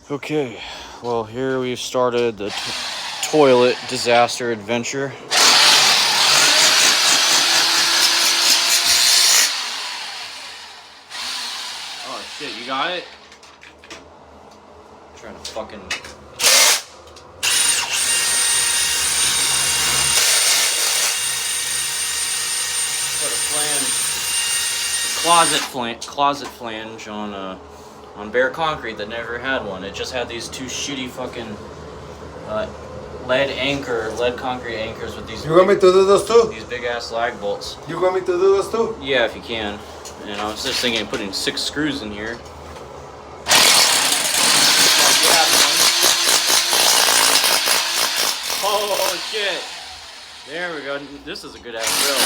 Okay, well here we've started the toilet disaster adventure. Oh shit, you got it? I'm trying to fucking... put a closet flange on bare concrete that never had one. It just had these two shitty fucking lead concrete anchors with these. You want me to do those too? These big ass lag bolts. You want me to do those too? Yeah, if you can. And I was just thinking of putting 6 screws in here. Oh shit! There we go. This is a good ass drill.